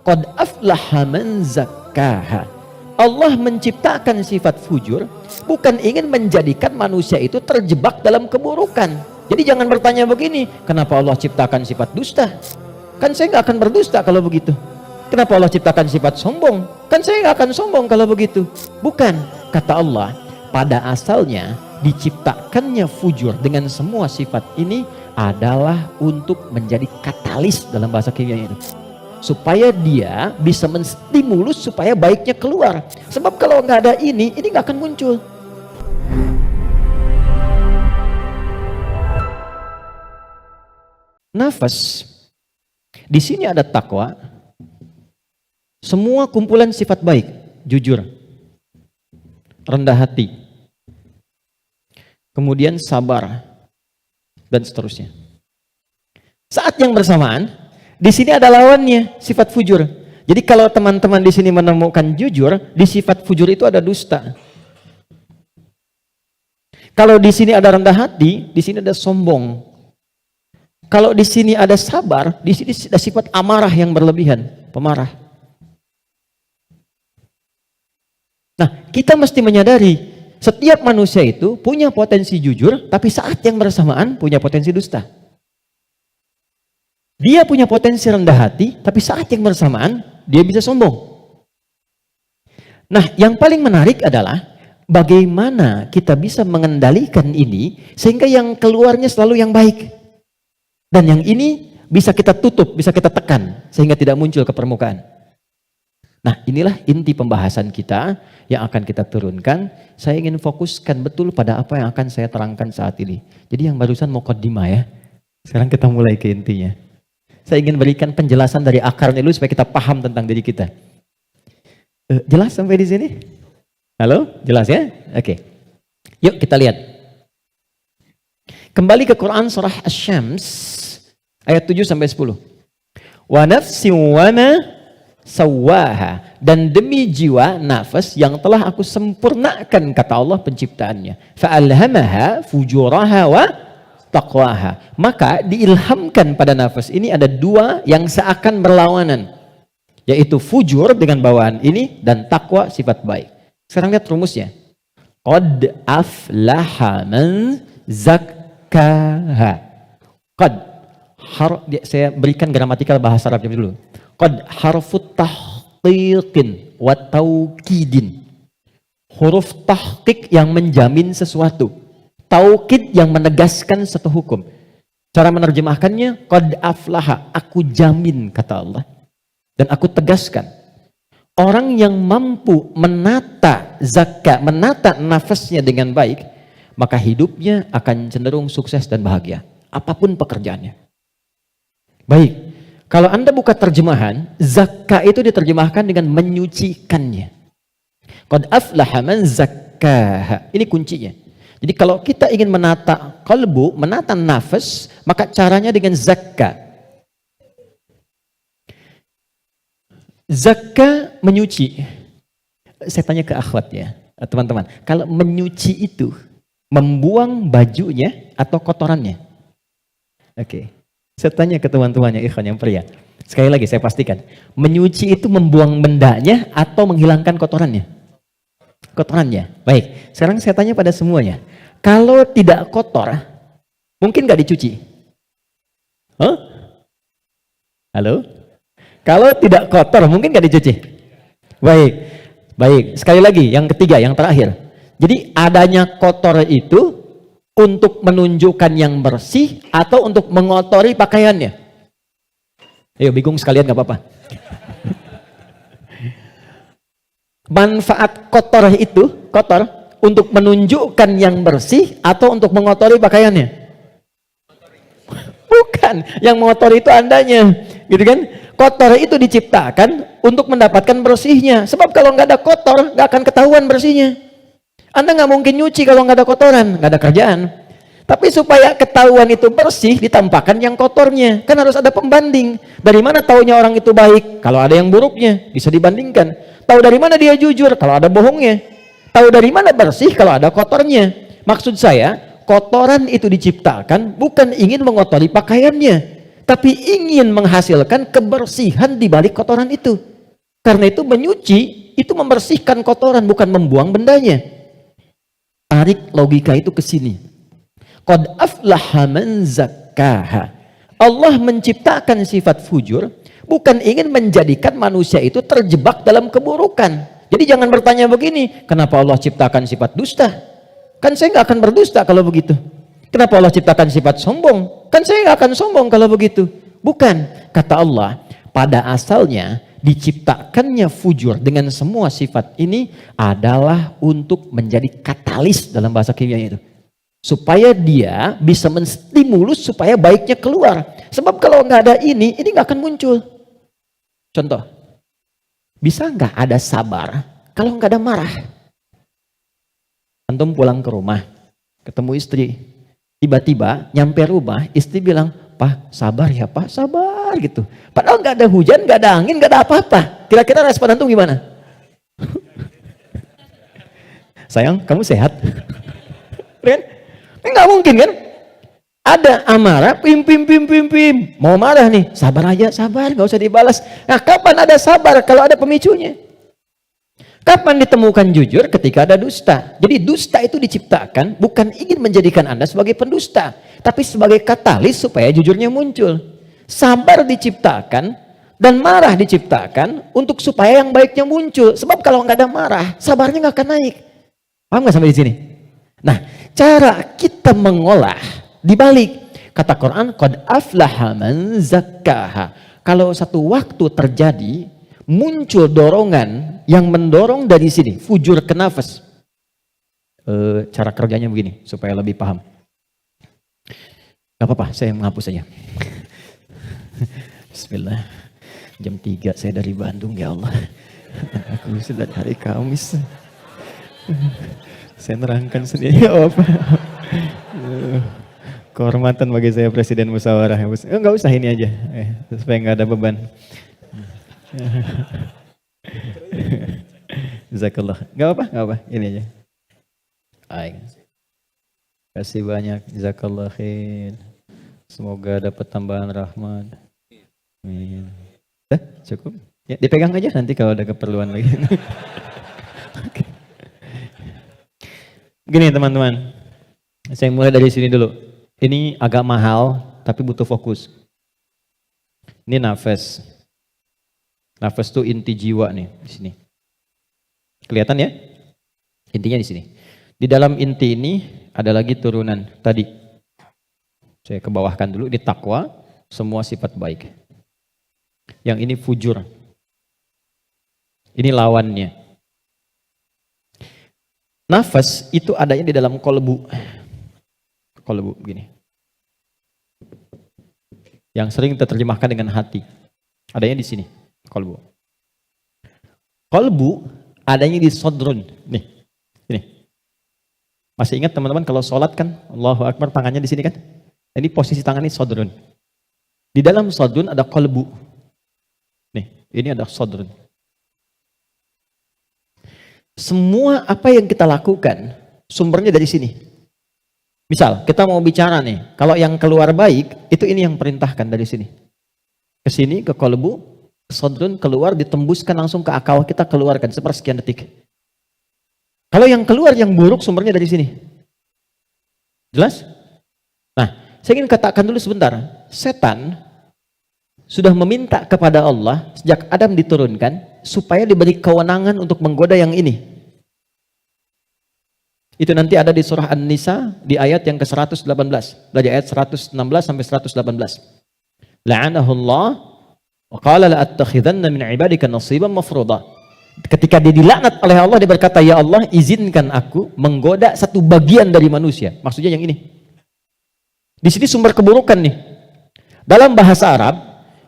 Qad aflaha man zakkaha. Allah menciptakan sifat fujur bukan ingin menjadikan manusia itu terjebak dalam keburukan. Jadi jangan bertanya begini, kenapa Allah ciptakan sifat dusta? Kan saya nggak akan berdusta kalau begitu. Kenapa Allah ciptakan sifat sombong? Kan saya nggak akan sombong kalau begitu. Bukan, kata Allah, pada asalnya diciptakannya fujur dengan semua sifat ini adalah untuk menjadi katalis dalam bahasa kimia itu, supaya dia bisa menstimulus supaya baiknya keluar. Sebab kalau nggak ada ini nggak akan muncul. Nafas, di sini ada takwa, semua kumpulan sifat baik, jujur, rendah hati, kemudian sabar, dan seterusnya. Saat yang bersamaan, di sini ada lawannya, sifat fujur. Jadi kalau teman-teman di sini menemukan jujur, di sifat fujur itu ada dusta. Kalau di sini ada rendah hati, di sini ada sombong. Kalau di sini ada sabar, di sini ada sifat amarah yang berlebihan, pemarah. Nah, kita mesti menyadari setiap manusia itu punya potensi jujur, tapi saat yang bersamaan punya potensi dusta. Dia punya potensi rendah hati, tapi saat yang bersamaan dia bisa sombong. Nah, yang paling menarik adalah bagaimana kita bisa mengendalikan ini sehingga yang keluarnya selalu yang baik. Dan yang ini bisa kita tutup, bisa kita tekan sehingga tidak muncul ke permukaan. Nah, inilah inti pembahasan kita yang akan kita turunkan. Saya ingin fokuskan betul pada apa yang akan saya terangkan saat ini. Jadi yang barusan muqaddimah ya. Sekarang kita mulai ke intinya. Saya ingin berikan penjelasan dari akarnya dulu supaya kita paham tentang diri kita. Jelas sampai di sini? Halo? Jelas ya? Oke. Yuk kita lihat. Kembali ke Quran surah Asy-Syams ayat 7 sampai 10. Wa nafsin wa ma sawwaha, dan demi jiwa nafas yang telah aku sempurnakan, kata Allah penciptaannya. Fa'alhamaha fujuraha wa taqwaha. Maka diilhamkan pada nafas ini ada dua yang seakan berlawanan, yaitu fujur dengan bawaan ini dan takwa sifat baik. Sekarang lihat rumusnya. Qad aflaha man zakkaha. Qad, saya berikan gramatikal bahasa Arabnya dulu. Qad harfut tahqiqin wa taukidin. Huruf tahqiq yang menjamin sesuatu, taukid yang menegaskan satu hukum. Cara menerjemahkannya, qad aflaha, aku jamin, kata Allah, dan aku tegaskan. Orang yang mampu menata zakka, menata nafasnya dengan baik, maka hidupnya akan cenderung sukses dan bahagia, apapun pekerjaannya. Baik, kalau Anda buka terjemahan, zakka itu diterjemahkan dengan menyucikannya. Qad aflaha man zakkaha. Ini kuncinya. Jadi kalau kita ingin menata qalbu, menata nafas, maka caranya dengan zakka. Zakka menyuci. Saya tanya ke akhwat ya, teman-teman. Kalau menyuci itu membuang bajunya atau kotorannya? Oke. Saya tanya ke teman-temannya ikhwan yang pria. Sekali lagi saya pastikan, menyuci itu membuang bendanya atau menghilangkan kotorannya? Kotorannya. Baik, sekarang saya tanya pada semuanya. Kalau tidak kotor, mungkin nggak dicuci? Huh? Halo? Kalau tidak kotor, mungkin nggak dicuci? Baik, baik. Sekali lagi, yang ketiga, yang terakhir. Jadi adanya kotor itu untuk menunjukkan yang bersih atau untuk mengotori pakaiannya? Ayo, bingung sekalian nggak apa-apa. Manfaat kotor itu, kotor, untuk menunjukkan yang bersih atau untuk mengotori pakaiannya? Bukan, yang mengotori itu Andanya, gitu kan? Kotor itu diciptakan untuk mendapatkan bersihnya. Sebab kalau nggak ada kotor, nggak akan ketahuan bersihnya. Anda nggak mungkin nyuci kalau nggak ada kotoran, nggak ada kerjaan. Tapi supaya ketahuan itu bersih, ditampakkan yang kotornya. Kan harus ada pembanding. Dari mana taunya orang itu baik? Kalau ada yang buruknya, bisa dibandingkan. Tahu dari mana dia jujur? Kalau ada bohongnya. Tahu dari mana bersih? Kalau ada kotornya. Maksud saya, kotoran itu diciptakan bukan ingin mengotori pakaiannya, tapi ingin menghasilkan kebersihan di balik kotoran itu. Karena itu menyuci itu membersihkan kotoran, bukan membuang bendanya. Tarik logika itu ke sini. Qad aflaha man zakkaha. Allah menciptakan sifat fujur bukan ingin menjadikan manusia itu terjebak dalam keburukan. Jadi jangan bertanya begini, kenapa Allah ciptakan sifat dusta? Kan saya nggak akan berdusta kalau begitu. Kenapa Allah ciptakan sifat sombong? Kan saya nggak akan sombong kalau begitu. Bukan, kata Allah, pada asalnya diciptakannya fujur dengan semua sifat ini adalah untuk menjadi katalis dalam bahasa kimia itu. Supaya dia bisa menstimulus supaya baiknya keluar. Sebab kalau nggak ada ini nggak akan muncul. Contoh, bisa nggak ada sabar kalau nggak ada marah? Antum pulang ke rumah, ketemu istri, tiba-tiba nyampe rumah, istri bilang, "Pak, sabar ya Pak, sabar," gitu. Padahal nggak ada hujan, nggak ada angin, nggak ada apa-apa. Kira-kira respon antum gimana? Sayang, kamu sehat? Kan? Nggak mungkin kan? Ada amarah, pim. Mau marah nih, sabar aja, sabar, nggak usah dibalas. Nah, kapan ada sabar kalau ada pemicunya? Kapan ditemukan jujur? Ketika ada dusta. Jadi dusta itu diciptakan bukan ingin menjadikan Anda sebagai pendusta, tapi sebagai katalis supaya jujurnya muncul. Sabar diciptakan dan marah diciptakan untuk supaya yang baiknya muncul. Sebab kalau nggak ada marah, sabarnya nggak akan naik. Paham nggak sampai di sini? Nah, cara kita mengolah dibalik kata Quran, qad aflaha man zakkaha. Kalau satu waktu terjadi muncul dorongan yang mendorong dari sini, fujur ke nafas. Cara kerjanya begini supaya lebih paham. Gak apa-apa, saya menghapus saja. Bismillah. Jam 3 saya dari Bandung, ya Allah. Aku sudah hari Kamis. Saya nerangkan sendiri. Oh, kehormatan bagi saya Presiden Musyawarah. Enggak usah ini aja, supaya nggak ada beban. Jazakallah. Enggak apa, ini aja. Baik. Kasih banyak, jazakallah khair. Semoga dapat tambahan rahmat. Amin. Cukup? Ya, dipegang aja nanti kalau ada keperluan lagi. Okay. Gini teman-teman, saya mulai dari sini dulu. Ini agak mahal, tapi butuh fokus. Ini nafas. Nafas itu inti jiwa nih di sini. Kelihatan ya? Intinya di sini. Di dalam inti ini ada lagi turunan tadi. Saya kebawahkan dulu, di takwa, semua sifat baik. Yang ini fujur. Ini lawannya. Nafas itu adanya di dalam kolbu. Kolbu begini. Yang sering terjemahkan dengan hati. Adanya di sini, kolbu. Kolbu adanya di sodrun. Nih, ini. Masih ingat teman-teman kalau sholat kan, Allahu Akbar, tangannya di sini kan? Ini posisi tangan ini sodrun. Di dalam sodrun ada kolbu. Nih, ini ada sodrun. Semua apa yang kita lakukan, sumbernya dari sini. Misal, kita mau bicara nih, kalau yang keluar baik, itu ini yang perintahkan dari sini. Ke sini, ke kolbu, ke sodrun, keluar, ditembuskan langsung ke akal kita, keluarkan sepersekian detik. Kalau yang keluar yang buruk, sumbernya dari sini. Jelas? Nah, saya ingin katakan dulu sebentar. Setan sudah meminta kepada Allah, sejak Adam diturunkan, supaya diberi kewenangan untuk menggoda yang ini. Itu nanti ada di surah An-Nisa di ayat yang ke-118. Dari ayat 116 sampai 118. La'anahullah wa qala la'attakhidanna min ibadika nasiban mafruḍa. Ketika dia dilaknat oleh Allah, dia berkata, "Ya Allah, izinkan aku menggoda satu bagian dari manusia." Maksudnya yang ini. Di sini sumber keburukan nih. Dalam bahasa Arab,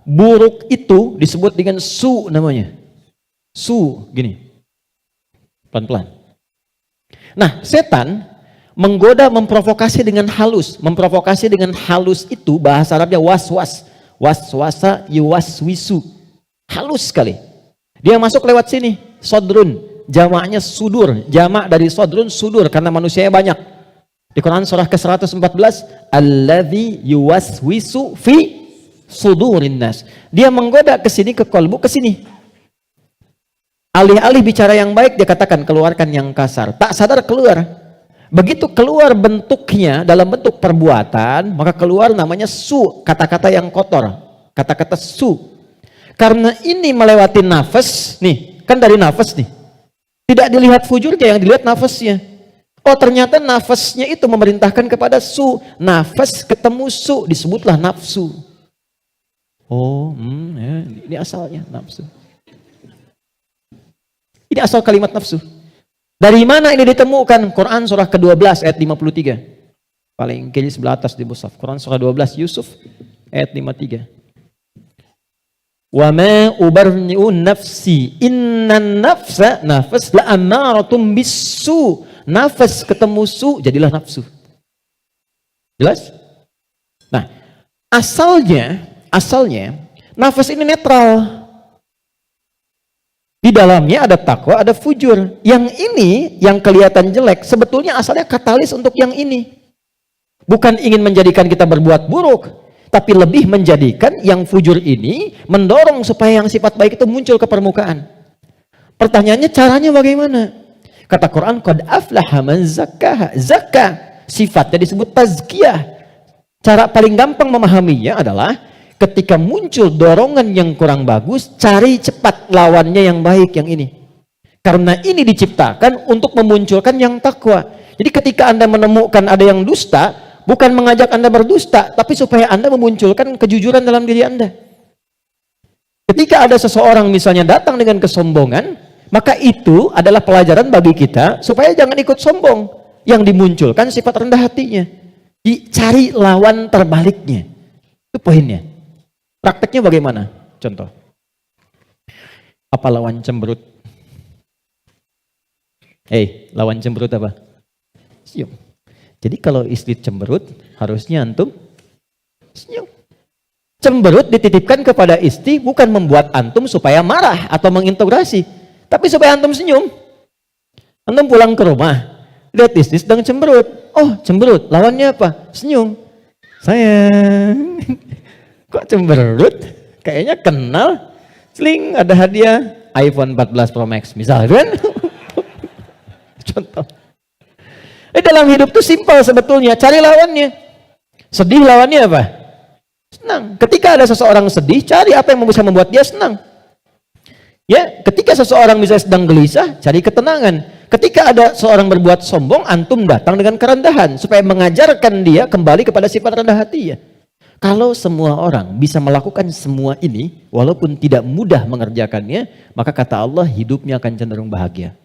buruk itu disebut dengan su namanya. Su, gini. Pelan-pelan. Nah, setan menggoda, memprovokasi dengan halus. Memprovokasi dengan halus itu bahasa Arabnya waswas. Waswasa yuwaswisu. Halus sekali. Dia masuk lewat sini, sodrun. Jamaknya sudur. Jamak dari sodrun sudur karena manusianya banyak. Di Quran surah ke-114, alladzi yuwaswisu fi sudurin nas. Dia menggoda ke sini, ke kolbu, ke sini. Alih-alih bicara yang baik, dia katakan keluarkan yang kasar. Tak sadar keluar. Begitu keluar bentuknya dalam bentuk perbuatan, maka keluar namanya su, kata-kata yang kotor. Kata-kata su. Karena ini melewati nafas, nih, kan dari nafas nih. Tidak dilihat fujurnya, yang dilihat nafasnya. Oh, ternyata nafasnya itu memerintahkan kepada su. Nafas ketemu su, disebutlah nafsu. Oh, ya, ini asalnya nafsu. Ini asal kalimat nafsu. Dari mana ini ditemukan? Quran surah ke-12 ayat 53. Paling kiri sebelah atas di mushaf. Quran surah 12 Yusuf ayat 53. Wa ma ubarni'u nafsi innan nafsa nafas la amaratum bisu. Nafas ketemu su jadilah nafsu. Jelas? Nah, asalnya nafas ini netral. Di dalamnya ada takwa, ada fujur. Yang ini yang kelihatan jelek sebetulnya asalnya katalis untuk yang ini. Bukan ingin menjadikan kita berbuat buruk, tapi lebih menjadikan yang fujur ini mendorong supaya yang sifat baik itu muncul ke permukaan. Pertanyaannya caranya bagaimana? Kata Quran, qad aflaha man zakkaha. Zakka sifatnya disebut tazkiyah. Cara paling gampang memahaminya adalah ketika muncul dorongan yang kurang bagus, cari cepat lawannya yang baik, yang ini. Karena ini diciptakan untuk memunculkan yang takwa. Jadi ketika Anda menemukan ada yang dusta, bukan mengajak Anda berdusta, tapi supaya Anda memunculkan kejujuran dalam diri Anda. Ketika ada seseorang misalnya datang dengan kesombongan, maka itu adalah pelajaran bagi kita supaya jangan ikut sombong. Yang dimunculkan sifat rendah hatinya. Dicari lawan terbaliknya. Itu poinnya. Prakteknya bagaimana? Contoh. Apa lawan cemberut? Lawan cemberut apa? Senyum. Jadi kalau istri cemberut, harusnya antum senyum. Cemberut dititipkan kepada istri bukan membuat antum supaya marah atau mengintegrasi, tapi supaya antum senyum. Antum pulang ke rumah, lihat istri sedang cemberut. Oh, cemberut, lawannya apa? Senyum. Sayang, kok cemberut? Kayaknya kenal. Sling, ada hadiah iPhone 14 Pro Max misalkan. Contoh. Dalam hidup itu simpel sebetulnya, cari lawannya. Sedih lawannya apa? Senang. Ketika ada seseorang sedih, cari apa yang bisa membuat dia senang. Ya, ketika seseorang misalnya sedang gelisah, cari ketenangan. Ketika ada seorang berbuat sombong, antum datang dengan kerendahan supaya mengajarkan dia kembali kepada sifat rendah hati ya. Kalau semua orang bisa melakukan semua ini, walaupun tidak mudah mengerjakannya, maka kata Allah hidupnya akan cenderung bahagia.